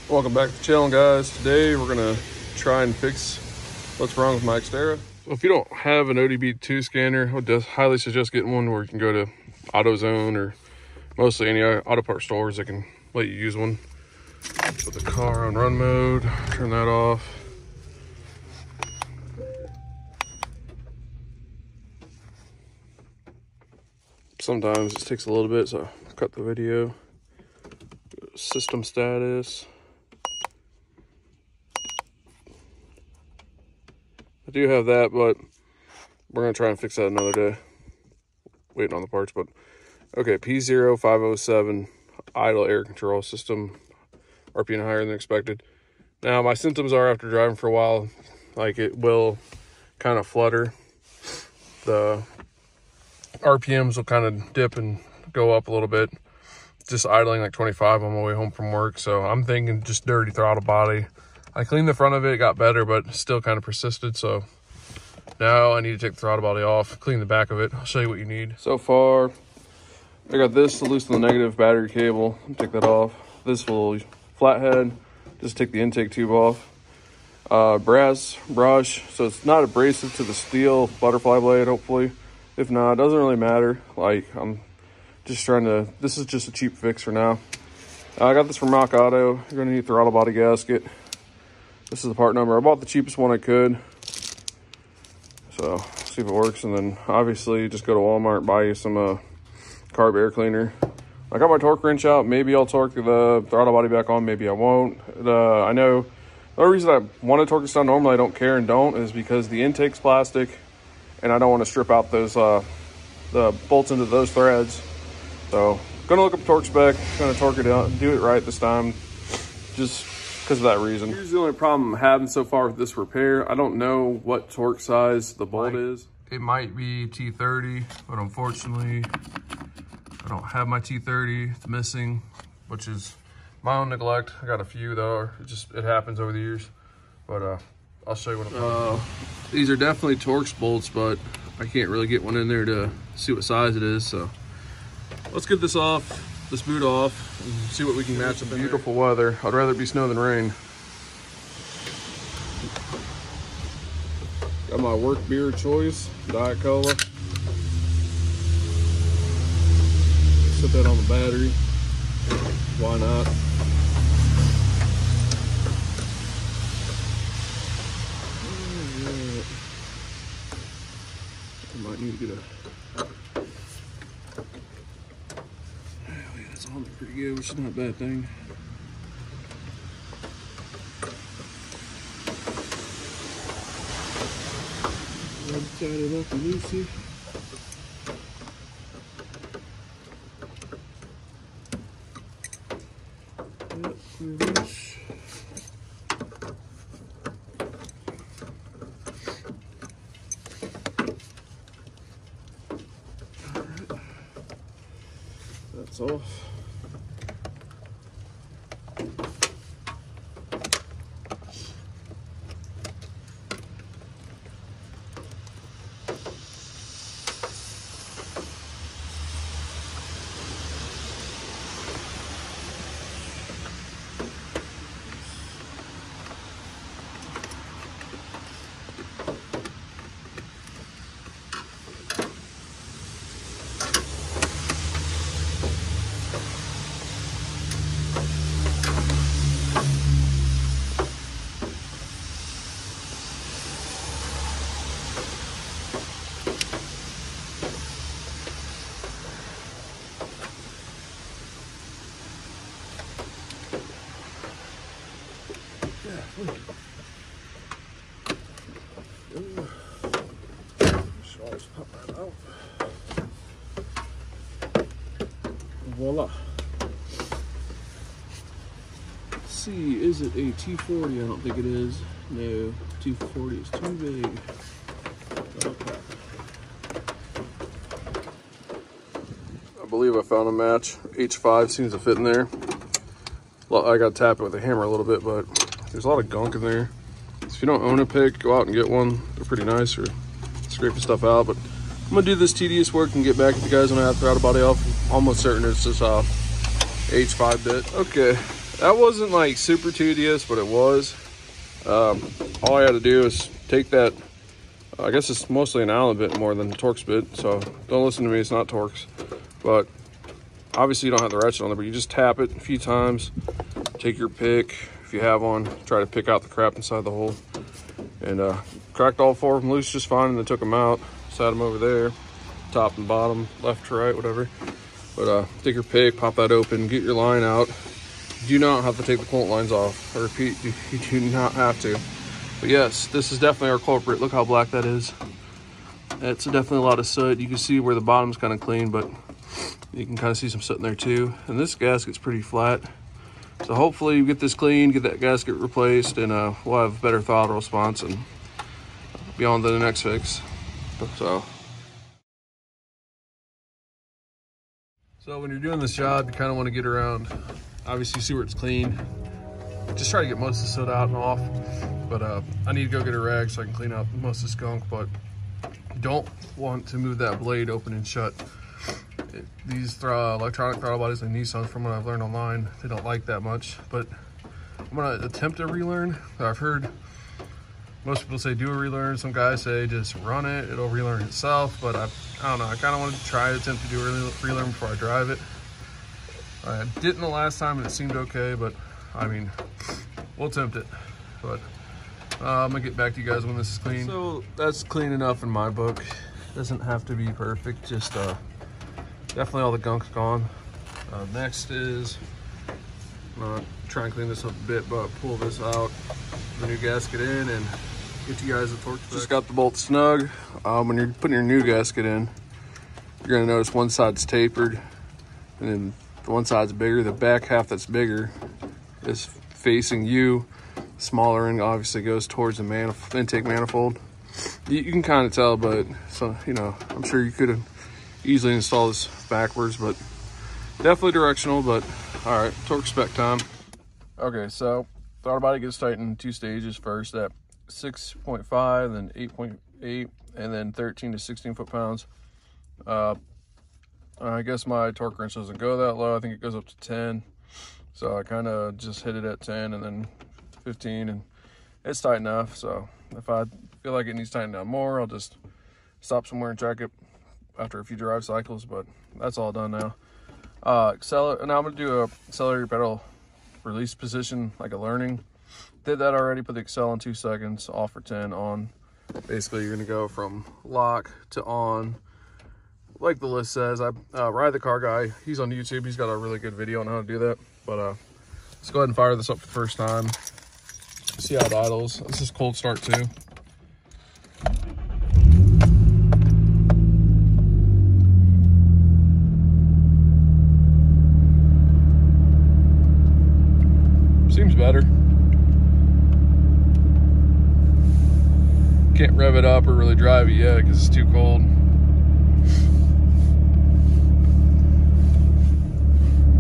Welcome back to the channel, guys. Today we're gonna try and fix what's wrong with my Xterra. So if you don't have an ODB2 scanner, I would highly suggest getting one where you can go to AutoZone or mostly any auto parts stores that can let you use one. Put the car on run mode, turn that off. Sometimes it takes a little bit, so I'll cut the video. System status. I do have that, but we're gonna try and fix that another day. Waiting on the parts, but okay. P0507 idle air control system, RPM higher than expected. Now my symptoms are after driving for a while, like it will kind of flutter. The RPMs will kind of dip and go up a little bit. Just idling like 25 on my way home from work, so I'm thinking just dirty throttle body. I cleaned the front of it, it got better, but still kind of persisted. So now I need to take the throttle body off, clean the back of it. I'll show you what you need. So far, I got this to loosen the negative battery cable. Take that off. This little flathead, just take the intake tube off. Brass brush, so it's not abrasive to the steel butterfly blade, hopefully. If not, it doesn't really matter. Like, I'm just trying to, this is just a cheap fix for now. I got this from Rock Auto. You're gonna need a throttle body gasket. This is the part number. I bought the cheapest one I could. So, see if it works. And then obviously just go to Walmart and buy you some carb air cleaner. I got my torque wrench out. Maybe I'll torque the throttle body back on. Maybe I won't. I know the only reason I want to torque this down, normally I don't care and don't, is because the intake's plastic and I don't want to strip out those the bolts into those threads. So, gonna look up torque spec, gonna torque it out, do it right this time, just because of that reason. Here's the only problem I'm having so far with this repair. I don't know what torque size the bolt is. It might be T30, but unfortunately, I don't have my T30. It's missing, which is my own neglect. I got a few though. It happens over the years. But I'll show you what I'm these are definitely Torx bolts, but I can't really get one in there to see what size it is. So let's get this off. Let's boot off and see what we can match up in beautiful weather. I'd rather it be snow than rain. Got my work beer choice, Diet Cola. Set that on the battery. Why not? I might need to get a pretty good, which is not a bad thing. Tied it up and loosey. Yep, reverse. Alright. That's off. Voila. Let's see, is it a T40? I don't think it is. No, T40 is too big. Okay. I believe I found a match. H5 seems to fit in there. I got to tap it with a hammer a little bit, but there's a lot of gunk in there. So if you don't own a pick, go out and get one. They're pretty nice, or scrape the stuff out. But I'm gonna do this tedious work and get back to you guys when I have the throttle body off. I'm almost certain it's this H5 bit. Okay, That wasn't like super tedious, but it was. All I had to do is take that, I guess it's mostly an Allen bit more than a Torx bit, so don't listen to me, it's not Torx. But obviously you don't have the ratchet on there, but you just tap it a few times, take your pick, if you have one, try to pick out the crap inside the hole. And cracked all 4 of them loose just fine, and then took them out, sat them over there, top and bottom, left to right, whatever. But take your pick, pop that open, get your line out. You do not have to take the coolant lines off. I repeat, you do not have to. But yes, this is definitely our culprit. Look how black that is. It's definitely a lot of soot. You can see where the bottom's kind of clean, but you can kind of see some soot in there too. And this gasket's pretty flat. So hopefully you get this clean, get that gasket replaced, and we'll have better throttle response and be on to the next fix. So when you're doing this job, you kind of want to get around, obviously see where it's clean. Just try to get most of the soot out and off. But I need to go get a rag so I can clean out most of this gunk, but don't want to move that blade open and shut. These electronic throttle bodies like Nissans, from what I've learned online, they don't like that much. But I'm gonna attempt to relearn. I've heard most people say do a relearn. Some guys say just run it, it'll relearn itself. But I don't know, I kind of want to try to attempt to do a relearn before I drive it. I didn't the last time and it seemed okay, but I mean, we'll attempt it. But I'm gonna get back to you guys when this is clean. So that's clean enough in my book. Doesn't have to be perfect, just definitely all the gunk's gone. Next is, I'm gonna try and clean this up a bit, but pull this out, the new gasket in, and get you guys a torque spec. Just got the bolt snug. When you're putting your new gasket in, you're gonna notice one side's tapered, and then the one side's bigger. The back half that's bigger is facing you. Smaller end obviously goes towards the intake manifold. You can kind of tell, but so you know, I'm sure you could have easily installed this backwards, but definitely directional. But all right, torque spec time. Okay, so throttle body gets tightened in 2 stages. First at 6.5, then 8.8, and then 13 to 16 foot-pounds. I guess my torque wrench doesn't go that low. I think it goes up to 10. So I kind of just hit it at 10 and then 15, and it's tight enough. So if I feel like it needs tightened down more, I'll just stop somewhere and track it after a few drive cycles. But that's all done now. Now I'm gonna do a accelerator pedal release position, like a learning. Did that already. Put the accel in 2 seconds, off for 10, on. Basically you're gonna go from lock to on, like the list says. I Ride the Car Guy, he's on YouTube, he's got a really good video on how to do that. But let's go ahead and fire this up for the first time, see how it idles. This is cold start too. Seems better. Can't rev it up or really drive it yet because it's too cold.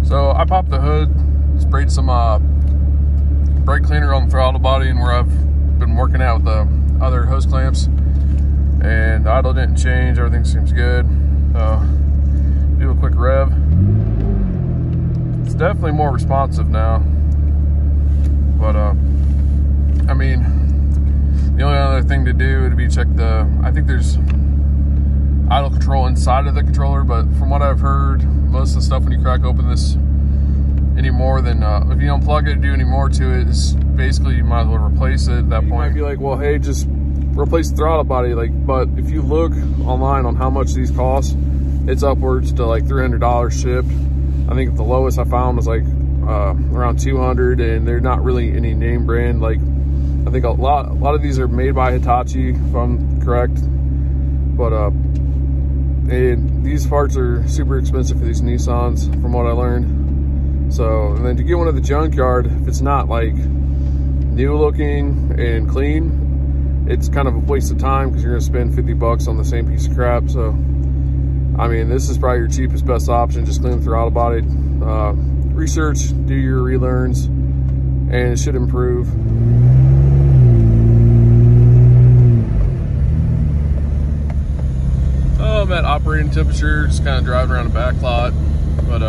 So I popped the hood, sprayed some brake cleaner on the throttle body and where I've been working out with the other hose clamps, and the idle didn't change. Everything seems good. Do a quick rev. It's definitely more responsive now, but I mean, the only other thing to do would be check I think there's idle control inside of the controller, but from what I've heard, most of the stuff when you crack open this any more than if you don't plug it, do any more to it, it's basically you might as well replace it at that point. You might be like, well, hey, just replace the throttle body. But if you look online on how much these cost, it's upwards to like $300 shipped. I think the lowest I found was like around 200, and they're not really any name brand. Like I think a lot of these are made by Hitachi, if I'm correct. But and these parts are super expensive for these Nissans, from what I learned. So, and then to get one at the junkyard, if it's not like new looking and clean, it's kind of a waste of time because you're gonna spend 50 bucks on the same piece of crap. So, I mean, this is probably your cheapest, best option. Just clean the throttle body, research, do your relearns, and it should improve. I'm at operating temperature, just kind of driving around the back lot, but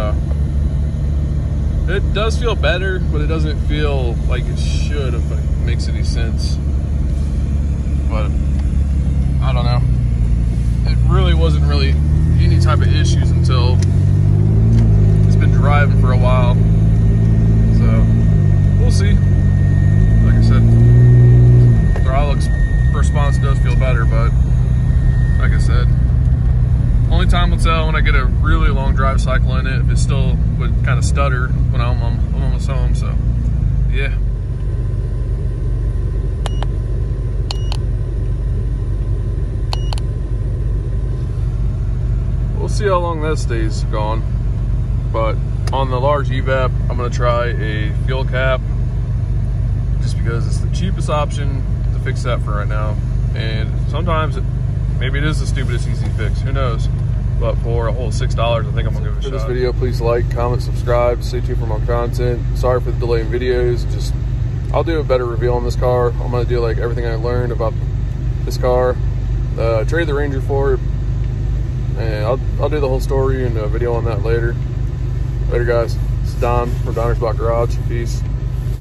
It does feel better, but it doesn't feel like it should, if it makes any sense. But I don't know. It really wasn't really any type of issues until it's been driving for a while. So we'll see. Like I said, throttle response does feel better, but like I said, only time will tell when I get a really long drive cycle in it, if it still would kind of stutter when I'm almost home. So yeah. We'll see how long that stays gone. But on the large evap, I'm gonna try a fuel cap, just because it's the cheapest option to fix that for right now. And sometimes maybe it is the stupidest easy fix, who knows? But for a whole $6, I think I'm gonna give it a shot. For this video, please like, comment, subscribe, stay tuned for more content. Sorry for the delay in videos, just I'll do a better review on this car. I'm gonna do like everything I learned about this car, trade the Ranger for it, and I'll do the whole story and a video on that later. Later guys, it's Don from Donner's Block Garage. Peace.